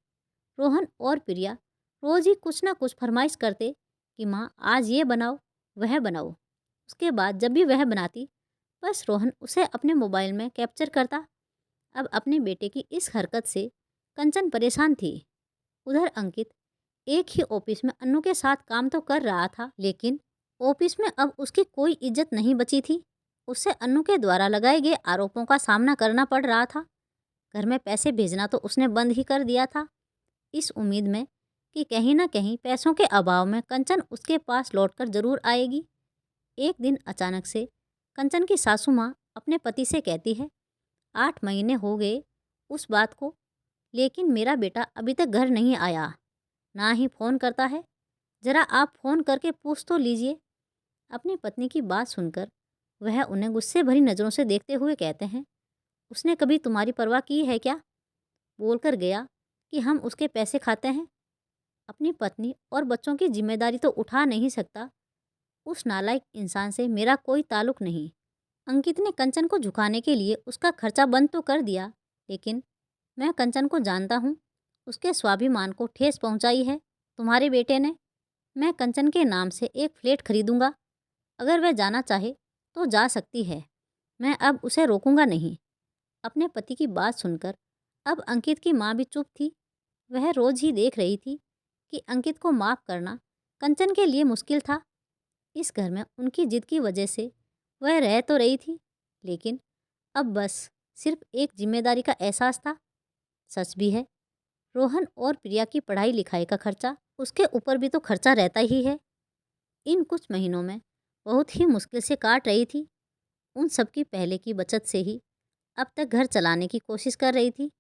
[SPEAKER 1] रोहन और प्रिया रोज़ ही कुछ ना कुछ फरमाइश करते कि माँ आज ये बनाओ, वह बनाओ। उसके बाद जब भी वह बनाती, बस रोहन उसे अपने मोबाइल में कैप्चर करता। अब अपने बेटे की इस हरकत से कंचन परेशान थी। उधर अंकित एक ही ऑफिस में अन्नू के साथ काम तो कर रहा था, लेकिन ऑफिस में अब उसकी कोई इज्जत नहीं बची थी। उसे अन्नू के द्वारा लगाए गए आरोपों का सामना करना पड़ रहा था। घर में पैसे भेजना तो उसने बंद ही कर दिया था, इस उम्मीद में कि कहीं ना कहीं पैसों के अभाव में कंचन उसके पास लौटकर जरूर आएगी। एक दिन अचानक से कंचन की सासू माँ अपने पति से कहती है, 8 महीने हो गए उस बात को, लेकिन मेरा बेटा अभी तक घर नहीं आया, ना ही फ़ोन करता है। ज़रा आप फ़ोन करके पूछ तो लीजिए। अपनी पत्नी की बात सुनकर वह उन्हें गुस्से भरी नज़रों से देखते हुए कहते हैं, उसने कभी तुम्हारी परवाह की है क्या? बोलकर गया कि हम उसके पैसे खाते हैं। अपनी पत्नी और बच्चों की जिम्मेदारी तो उठा नहीं सकता। उस नालायक इंसान से मेरा कोई ताल्लुक नहीं। अंकित ने कंचन को झुकाने के लिए उसका खर्चा बंद तो कर दिया, लेकिन मैं कंचन को जानता हूँ। उसके स्वाभिमान को ठेस पहुँचाई है तुम्हारे बेटे ने। मैं कंचन के नाम से एक फ्लैट खरीदूंगा। अगर वह जाना चाहे तो जा सकती है। मैं अब उसे रोकूंगा नहीं। अपने पति की बात सुनकर अब अंकित की माँ भी चुप थी। वह रोज ही देख रही थी कि अंकित को माफ़ करना कंचन के लिए मुश्किल था। इस घर में उनकी जिद की वजह से वह रह तो रही थी, लेकिन अब बस सिर्फ एक जिम्मेदारी का एहसास था। सच भी है, रोहन और प्रिया की पढ़ाई लिखाई का खर्चा उसके ऊपर भी तो खर्चा रहता ही है। इन कुछ महीनों में बहुत ही मुश्किल से काट रही थी। उन सबकी पहले की बचत से ही अब तक घर चलाने की कोशिश कर रही थी।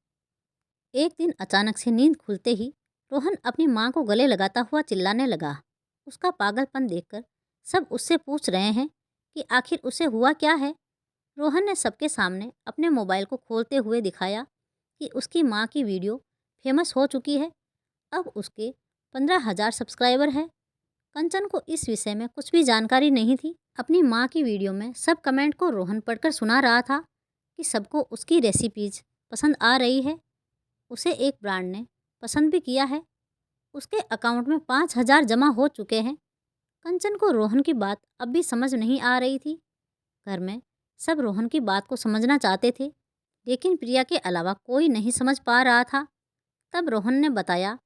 [SPEAKER 1] एक दिन अचानक से नींद खुलते ही रोहन अपनी माँ को गले लगाता हुआ चिल्लाने लगा। उसका पागलपन देखकर सब उससे पूछ रहे हैं कि आखिर उसे हुआ क्या है। रोहन ने सबके सामने अपने मोबाइल को खोलते हुए दिखाया कि उसकी माँ की वीडियो फेमस हो चुकी है। अब उसके 15,000 सब्सक्राइबर हैं। कंचन को इस विषय में कुछ भी जानकारी नहीं थी। अपनी माँ की वीडियो में सब कमेंट को रोहन पढ़कर सुना रहा था कि सबको उसकी रेसिपीज पसंद आ रही है। उसे एक ब्रांड ने पसंद भी किया है। उसके अकाउंट में 5,000 जमा हो चुके हैं। कंचन को रोहन की बात अब भी समझ नहीं आ रही थी। घर में सब रोहन की बात को समझना चाहते थे, लेकिन प्रिया के अलावा कोई नहीं समझ पा रहा था। तब रोहन ने बताया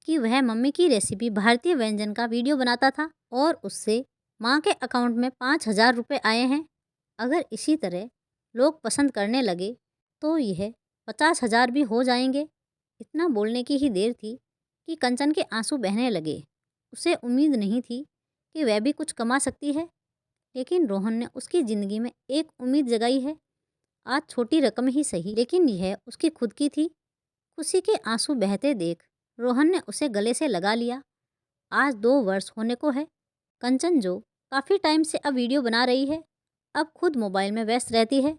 [SPEAKER 1] कि वह मम्मी की रेसिपी भारतीय व्यंजन का वीडियो बनाता था और उससे माँ के अकाउंट में 5,000 रुपये आए हैं। अगर इसी तरह लोग पसंद करने लगे तो यह 50,000 भी हो जाएंगे। इतना बोलने की ही देर थी कि कंचन के आंसू बहने लगे। उसे उम्मीद नहीं थी कि वह भी कुछ कमा सकती है, लेकिन रोहन ने उसकी ज़िंदगी में एक उम्मीद जगाई है। आज छोटी रकम ही सही, लेकिन यह उसकी खुद की थी। खुशी के आंसू बहते देख रोहन ने उसे गले से लगा लिया। आज 2 वर्ष होने को है। कंचन जो काफ़ी टाइम से अब वीडियो बना रही है, अब खुद मोबाइल में व्यस्त रहती है।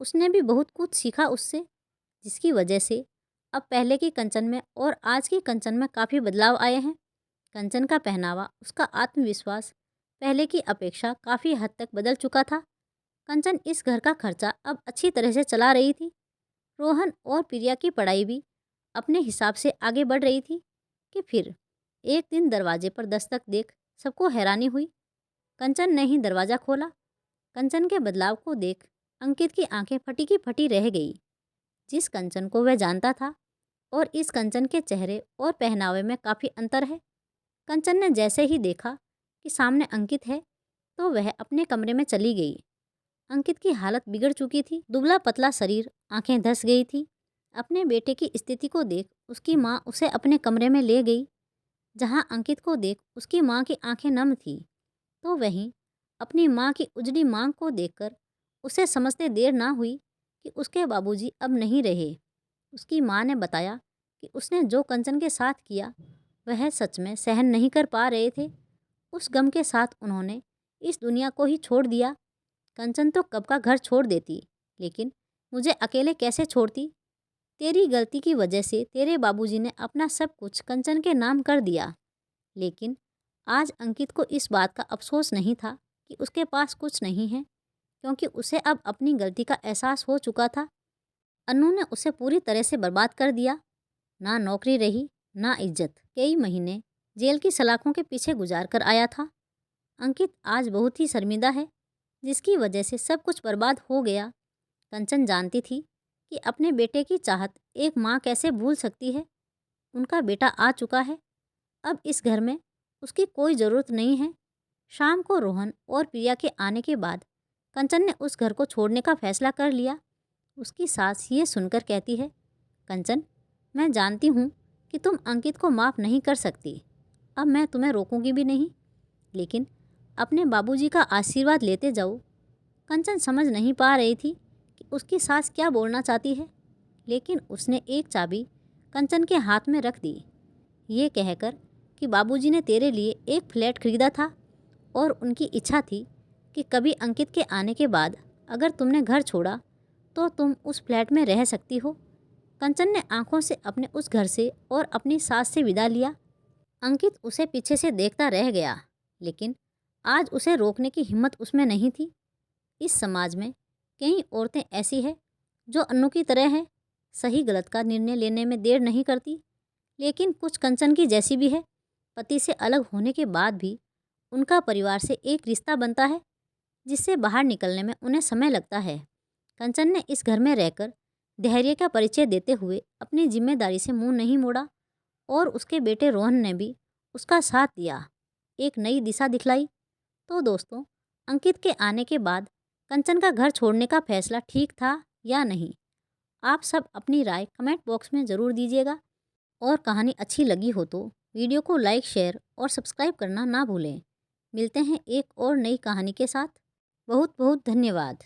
[SPEAKER 1] उसने भी बहुत कुछ सीखा उससे, जिसकी वजह से अब पहले की कंचन में और आज की कंचन में काफ़ी बदलाव आए हैं। कंचन का पहनावा, उसका आत्मविश्वास पहले की अपेक्षा काफ़ी हद तक बदल चुका था। कंचन इस घर का खर्चा अब अच्छी तरह से चला रही थी। रोहन और प्रिया की पढ़ाई भी अपने हिसाब से आगे बढ़ रही थी कि फिर एक दिन दरवाजे पर दस्तक देख सबको हैरानी हुई। कंचन ने ही दरवाज़ा खोला। कंचन के बदलाव को देख अंकित की आंखें फटी की फटी रह गई। जिस कंचन को वह जानता था और इस कंचन के चेहरे और पहनावे में काफ़ी अंतर है। कंचन ने जैसे ही देखा कि सामने अंकित है तो वह अपने कमरे में चली गई। अंकित की हालत बिगड़ चुकी थी। दुबला पतला शरीर, आंखें धंस गई थी। अपने बेटे की स्थिति को देख उसकी माँ उसे अपने कमरे में ले गई। जहाँ अंकित को देख उसकी माँ की आंखें नम थी, तो वहीं अपनी माँ की उजड़ी मांग को देखकर उसे समझते देर ना हुई कि उसके बाबूजी अब नहीं रहे। उसकी माँ ने बताया कि उसने जो कंचन के साथ किया वह सच में सहन नहीं कर पा रहे थे। उस गम के साथ उन्होंने इस दुनिया को ही छोड़ दिया। कंचन तो कब का घर छोड़ देती, लेकिन मुझे अकेले कैसे छोड़ती? तेरी गलती की वजह से तेरे बाबूजी ने अपना सब कुछ कंचन के नाम कर दिया। लेकिन आज अंकित को इस बात का अफसोस नहीं था कि उसके पास कुछ नहीं है, क्योंकि उसे अब अपनी गलती का एहसास हो चुका था। अनु ने उसे पूरी तरह से बर्बाद कर दिया। ना नौकरी रही, ना इज्जत। कई महीने जेल की सलाखों के पीछे गुजार कर आया था। अंकित आज बहुत ही शर्मिंदा है, जिसकी वजह से सब कुछ बर्बाद हो गया। कंचन जानती थी कि अपने बेटे की चाहत एक माँ कैसे भूल सकती है। उनका बेटा आ चुका है, अब इस घर में उसकी कोई ज़रूरत नहीं है। शाम को रोहन और प्रिया के आने के बाद कंचन ने उस घर को छोड़ने का फैसला कर लिया। उसकी सास ये सुनकर कहती है, कंचन, मैं जानती हूँ कि तुम अंकित को माफ़ नहीं कर सकती। अब मैं तुम्हें रोकूंगी भी नहीं, लेकिन अपने बाबूजी का आशीर्वाद लेते जाओ। कंचन समझ नहीं पा रही थी कि उसकी सास क्या बोलना चाहती है, लेकिन उसने एक चाबी कंचन के हाथ में रख दी, ये कहकर कि बाबूजी ने तेरे लिए एक फ्लैट खरीदा था और उनकी इच्छा थी कि कभी अंकित के आने के बाद अगर तुमने घर छोड़ा तो तुम उस फ्लैट में रह सकती हो। कंचन ने आंखों से अपने उस घर से और अपनी सास से विदा लिया। अंकित उसे पीछे से देखता रह गया, लेकिन आज उसे रोकने की हिम्मत उसमें नहीं थी। इस समाज में कई औरतें ऐसी हैं जो अन्नू की तरह है, सही गलत का निर्णय लेने में देर नहीं करती, लेकिन कुछ कंचन की जैसी भी है। पति से अलग होने के बाद भी उनका परिवार से एक रिश्ता बनता है, जिससे बाहर निकलने में उन्हें समय लगता है। कंचन ने इस घर में रहकर धैर्य का परिचय देते हुए अपनी जिम्मेदारी से मुंह नहीं मोड़ा और उसके बेटे रोहन ने भी उसका साथ दिया, एक नई दिशा दिखलाई। तो दोस्तों, अंकित के आने के बाद कंचन का घर छोड़ने का फैसला ठीक था या नहीं? आप सब अपनी राय कमेंट बॉक्स में ज़रूर दीजिएगा। और कहानी अच्छी लगी हो तो वीडियो को लाइक, शेयर और सब्सक्राइब करना ना भूलें। मिलते हैं एक और नई कहानी के साथ। बहुत बहुत धन्यवाद।